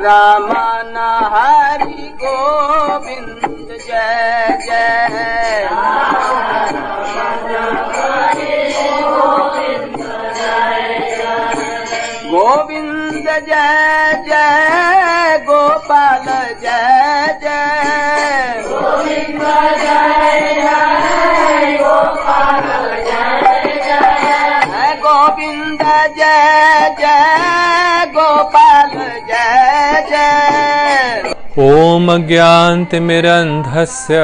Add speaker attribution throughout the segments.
Speaker 1: रामन हरि गोविंद जय जय गोविंद जय जय गोपाल जय जय गोविंद जय जय गोपाल जय जय गोविंद जय जय गोपाल जय जय।
Speaker 2: ओम अज्ञानतिमिरन्धस्य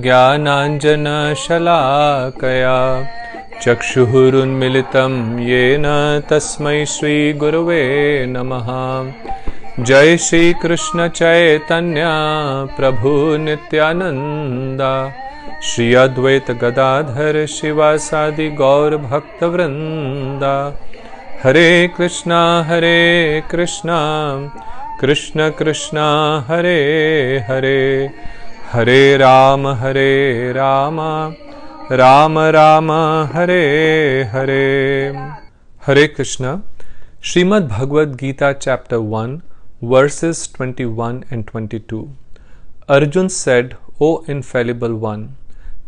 Speaker 2: ज्ञानाञ्जनशलाकया चक्षुरुन्मिलितं येन तस्मै श्रीगुरवे नमः। जय श्री कृष्ण चैतन्य प्रभु नित्यानंद श्री अद्वैत गदाधर शिवासादि गौर भक्तवृंद। हरे कृष्णा कृष्ण कृष्ण हरे हरे, हरे राम राम राम हरे हरे। हरे Krishna. Srimad Bhagavad Gita chapter 1 verses 21 and 22. Arjun said, O infallible one,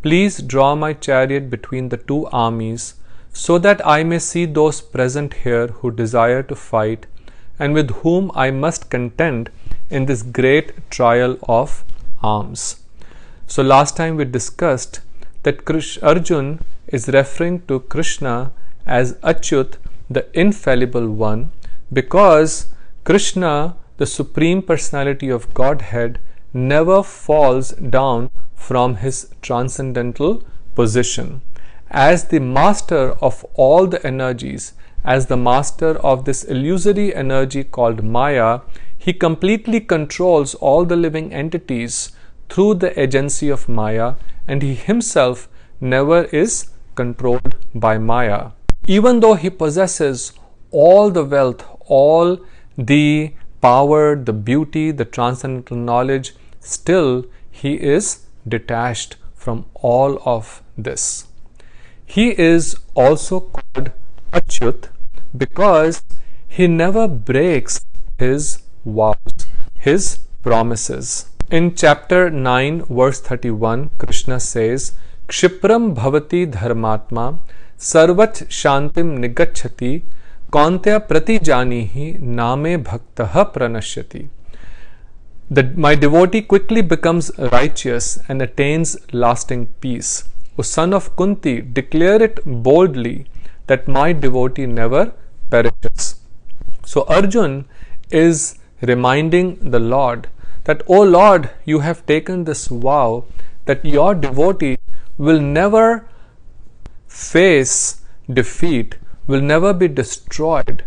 Speaker 2: please draw my chariot between the two armies so that I may see those present here who desire to fight and with whom I must contend in this great trial of arms. So last time we discussed that Arjun is referring to Krishna as Achyut, the infallible one, because Krishna, the Supreme Personality of Godhead, never falls down from his transcendental position. As the master of all the energies, as the master of this illusory energy called Maya, he completely controls all the living entities through the agency of Maya, and he himself never is controlled by Maya. Even though he possesses all the wealth, all the power, the beauty, the transcendental knowledge, still he is detached from all of this. He is also called Achyut because he never breaks his vows, his promises. In chapter 9 verse 31, Krishna says, Kshipram bhavati dharmatma सर्वच शांतिम निगच्छति कौन्त्य प्रतिजानीहि नामे भक्तः प्रणश्यति. My devotee quickly becomes righteous and attains lasting peace. O son of Kunti, declare it boldly that my devotee never perishes. So Arjun is reminding the Lord that, O Lord, you have taken this vow that your devotee will never face defeat, will never be destroyed,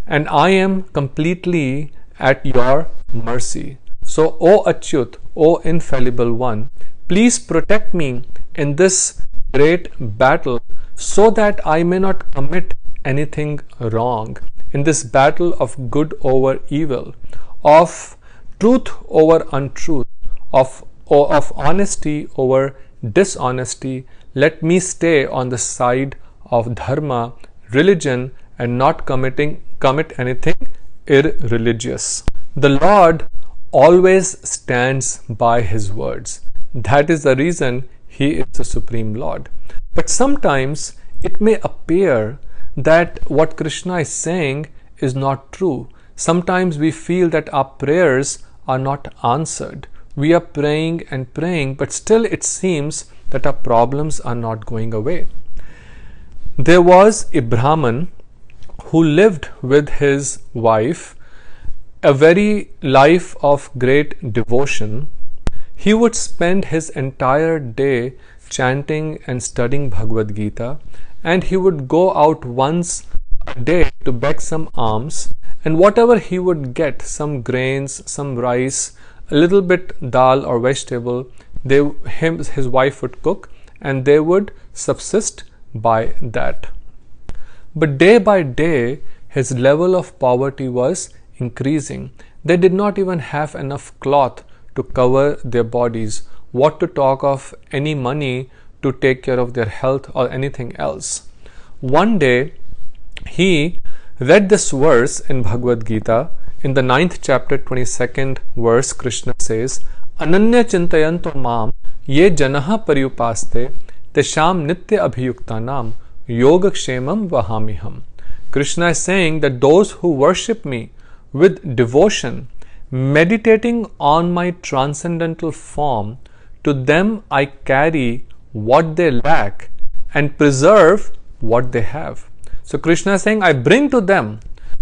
Speaker 2: and I am completely at your mercy. So, O Achyut, O infallible one, please protect me in this great battle so that I may not commit anything wrong, in this battle of good over evil, of truth over untruth, of honesty over dishonesty. Let me stay on the side of dharma, religion, and not commit anything irreligious. The Lord always stands by his words. That is the reason he is the Supreme Lord. But sometimes it may appear that what Krishna is saying is not true. Sometimes we feel that our prayers are not answered. We are praying and praying, but still it seems that our problems are not going away. There was a Brahman who lived with his wife a very life of great devotion. He would spend his entire day chanting and studying Bhagavad Gita, and he would go out once a day to beg some alms, and whatever he would get, some grains, some rice, a little bit dal or vegetable, his wife would cook and they would subsist by that. But day by day his level of poverty was increasing. They did not even have enough cloth to cover their bodies, what to talk of any money to take care of their health or anything else. One day he read this verse in Bhagavad Gita, In the 9th chapter, 22nd verse, Krishna says, Ananya chintayanto mam ye janaha paryupaste tesham nitya abhiyuktanam yogakshemam vahamiham. Krishna is saying that those who worship me with devotion, meditating on my transcendental form, to them I carry what they lack and preserve what they have. So Krishna is saying, I bring to them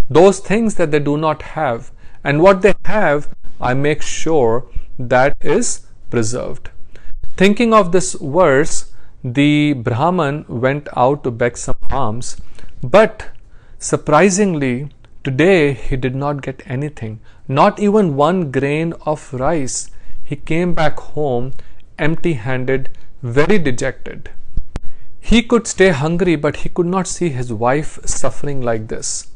Speaker 2: those things that they do not have, and what they have, I make sure that is preserved. Thinking of this verse, the Brahman went out to beg some alms, but surprisingly, today he did not get anything, not even 1 grain of rice. He came back home empty-handed, very dejected. He could stay hungry, but he could not see his wife suffering like this.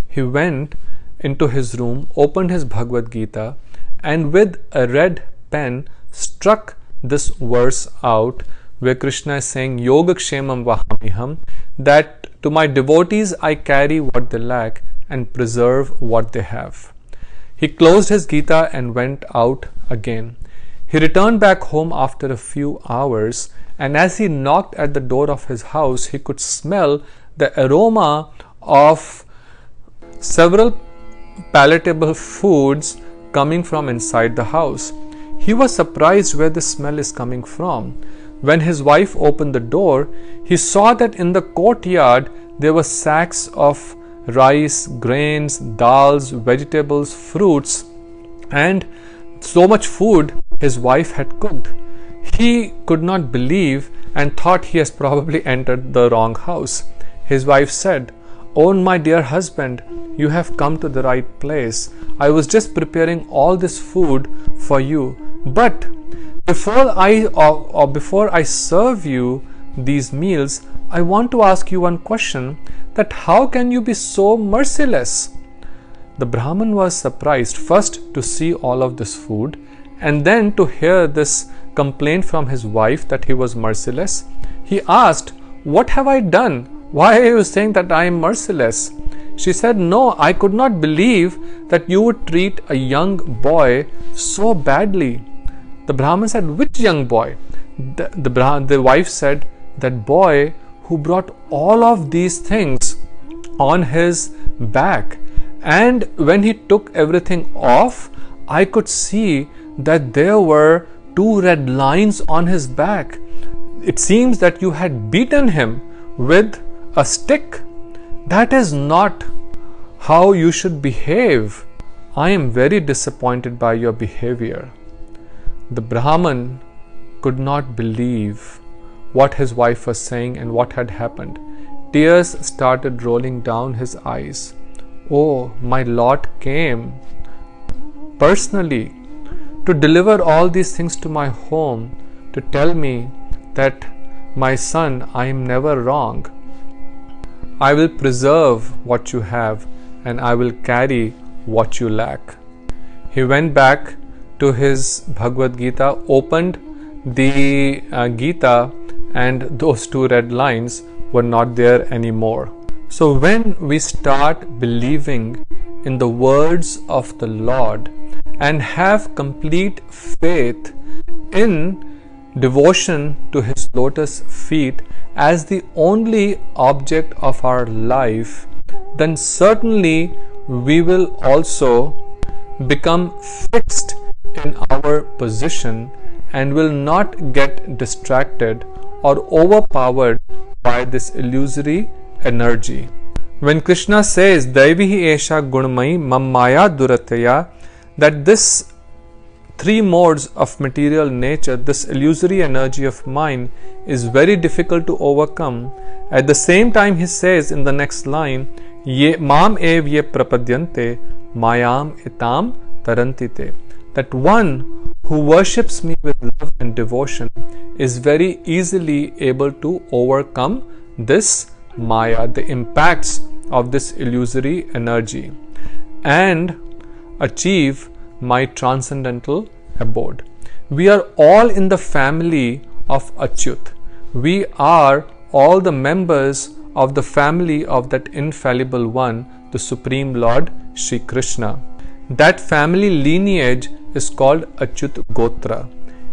Speaker 2: He went into his room, opened his Bhagavad Gita, and with a red pen struck this verse out, where Krishna is saying, Yogakshemam vahamiham, that to my devotees I carry what they lack and preserve what they have. He closed his Gita and went out again. He returned back home after a few hours, and as he knocked at the door of his house, he could smell the aroma of several palatable foods coming from inside the house. He was surprised where the smell is coming from. When his wife opened the door, he saw that in the courtyard there were sacks of rice, grains, dals, vegetables, fruits, and so much food his wife had cooked. He could not believe and thought he has probably entered the wrong house. His wife said, "Oh, my dear husband, you have come to the right place. I was just preparing all this food for you. But before I serve you these meals, I want to ask you one question, that how can you be so merciless?" The Brahman was surprised first to see all of this food, and then to hear this complaint from his wife that he was merciless. He asked, "What have I done? Why are you saying that I am merciless?" She said, "No, I could not believe that you would treat a young boy so badly." The Brahman said, "Which young boy?" The wife said, "That boy who brought all of these things on his back. And when he took everything off, I could see that there were 2 red lines on his back. It seems that you had beaten him with a stick. That is not how you should behave. I am very disappointed by your behavior." The Brahman could not believe what his wife was saying and what had happened. Tears started rolling down his eyes. "Oh, my Lord came personally to deliver all these things to my home, to tell me that, my son, I am never wrong. I will preserve what you have and I will carry what you lack." He went back to his Bhagavad Gita, opened the Gita, and those 2 red lines were not there anymore. So when we start believing in the words of the Lord and have complete faith in devotion to His lotus feet as the only object of our life, then certainly we will also become fixed in our position and will not get distracted or overpowered by this illusory energy. When Krishna says, "Daivihi esha gunmai mammaya durataya," that this 3 modes of material nature, this illusory energy of mind, is very difficult to overcome. At the same time, he says in the next line, "Ye mam ev ye prapadyante mayam itam tarantite," that one who worships me with love and devotion is very easily able to overcome this Maya, the impacts of this illusory energy, and achieve my transcendental abode. We are all in the family of Achyut. We are all the members of the family of that infallible one, the Supreme Lord Shri Krishna. That family lineage is called Achyut Gotra.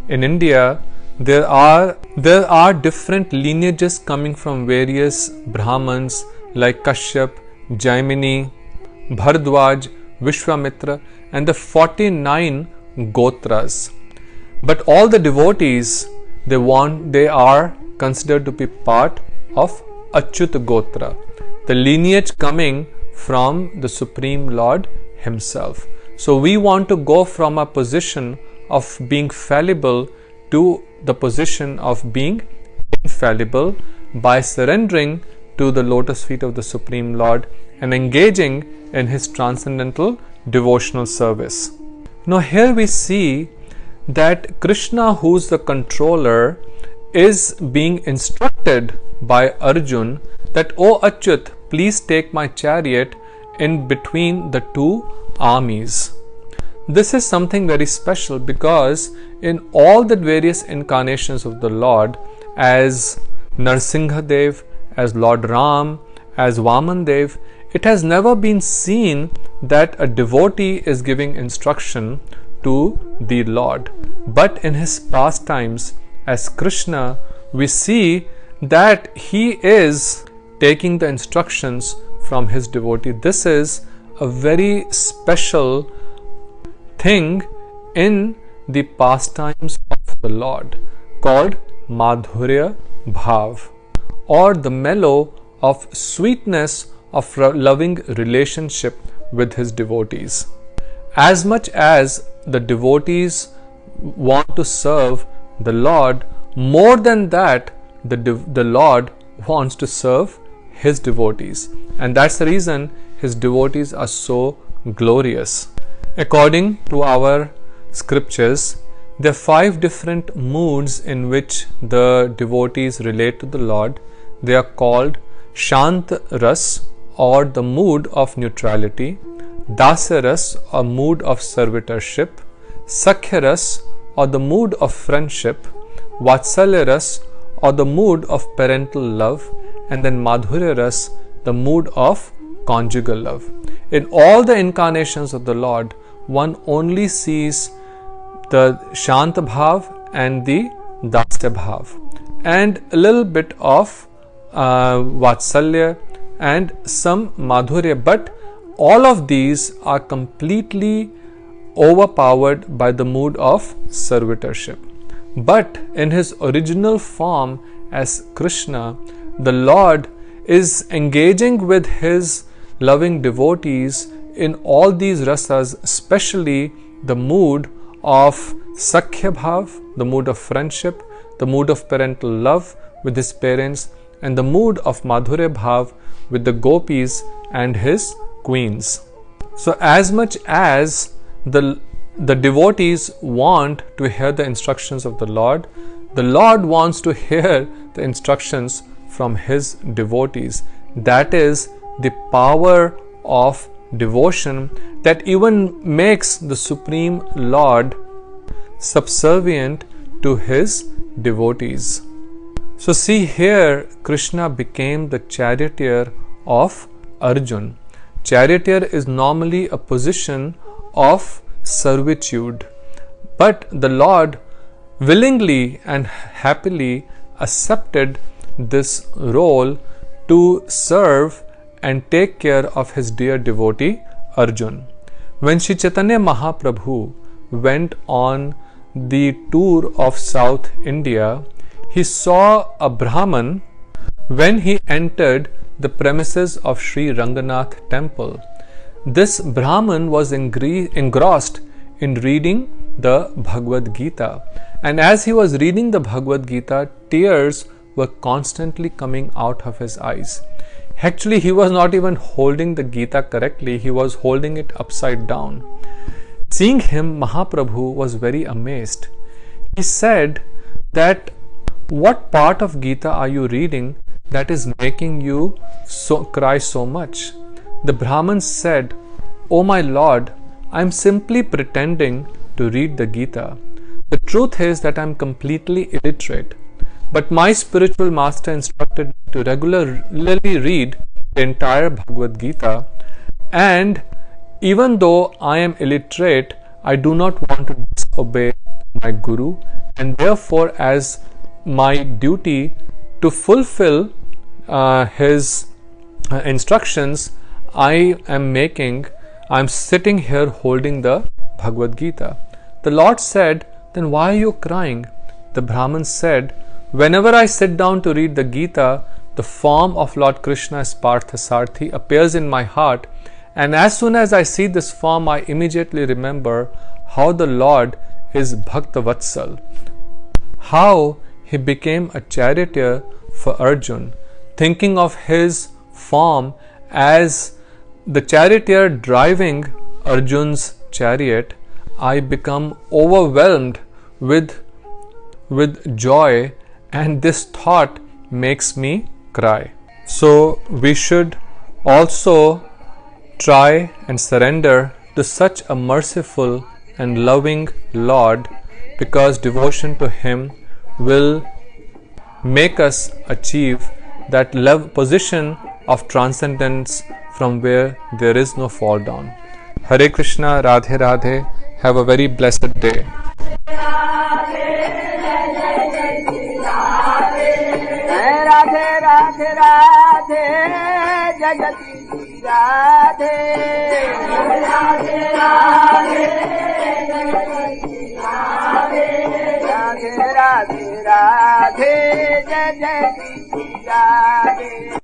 Speaker 2: In India, there are different lineages coming from various Brahmans like Kashyap, Jaimini, Bhardwaj, Vishwamitra, and the 49 Gotras. But all the devotees, they are considered to be part of Achyut Gotra, the lineage coming from the Supreme Lord Himself. So we want to go from a position of being fallible to the position of being infallible by surrendering to the lotus feet of the Supreme Lord and engaging in His transcendental devotional service. Now here we see that Krishna, who is the controller, is being instructed by Arjun that, "O Achyut, please take my chariot in between the two armies." This is something very special because in all the various incarnations of the Lord, as Narsingadev, as Lord Ram, as Vamandev, it has never been seen that a devotee is giving instruction to the Lord. But in His pastimes as Krishna, we see that He is taking the instructions from His devotee. This is a very special thing in the pastimes of the Lord, called Madhurya Bhav, or the mellow of sweetness of loving relationship with His devotees. As much as the devotees want to serve the Lord, more than that, the Lord wants to serve His devotees, and that's the reason His devotees are so glorious. According to our scriptures, there are 5 different moods in which the devotees relate to the Lord. They are called Shant Ras, or the mood of neutrality; Dasya Ras, a mood of servitorship; Sakhya Ras, or the mood of friendship; Vatsalya Ras, or the mood of parental love; and then Madhurya Ras, the mood of conjugal love. In all the incarnations of the Lord, one only sees the Shanta Bhav and the Dasya Bhav, and a little bit of Vatsalya and some Madhurya, but all of these are completely overpowered by the mood of servitorship. But in His original form as Krishna, the Lord is engaging with His loving devotees in all these rasas, especially the mood of Sakhya Bhav, the mood of friendship, the mood of parental love with His parents, and the mood of Madhurya Bhav with the gopis and His queens. So as much as the devotees want to hear the instructions of the Lord wants to hear the instructions from His devotees. That is the power of devotion that even makes the Supreme Lord subservient to His devotees. So see here, Krishna became the charioteer of Arjun. Charioteer is normally a position of servitude, but the Lord willingly and happily accepted this role to serve and take care of His dear devotee Arjun. When Sri Chaitanya Mahaprabhu went on the tour of South India, he saw a Brahman when he entered the premises of Sri Ranganath temple. This Brahman was engrossed in reading the Bhagavad Gita, and as he was reading the Bhagavad Gita, tears were constantly coming out of his eyes. Actually, he was not even holding the Gita correctly, he was holding it upside down. Seeing him, Mahaprabhu was very amazed. He said that, "What part of Gita are you reading that is making you cry so much?" The Brahman said, "Oh my Lord, I am simply pretending to read the Gita. The truth is that I am completely illiterate. But my spiritual master instructed me to regularly read the entire Bhagavad Gita, and Even though I am illiterate, I do not want to disobey my Guru, and therefore, as my duty to fulfill his instructions, I'm sitting here holding the Bhagavad Gita. The Lord said, then why are you crying? The Brahmin said, whenever I sit down to read the Gita, the form of Lord Krishna as Parthasarthi appears in my heart, and as soon as I see this form, I immediately remember how the Lord is Bhakta Vatsal, how he became a charioteer for Arjun, thinking of his form as the charioteer driving Arjun's chariot. I become overwhelmed with joy, and this thought makes me cry. So we should also try and surrender to such a merciful and loving Lord, because devotion to Him will make us achieve that position of transcendence from where there is no fall down. Hare Krishna, Radhe Radhe. Have a very blessed day.
Speaker 1: Radhe Radhe Radhe Jagati Radhe Radhe Radhe Radhe Radhe Radhe Jagati Radhe.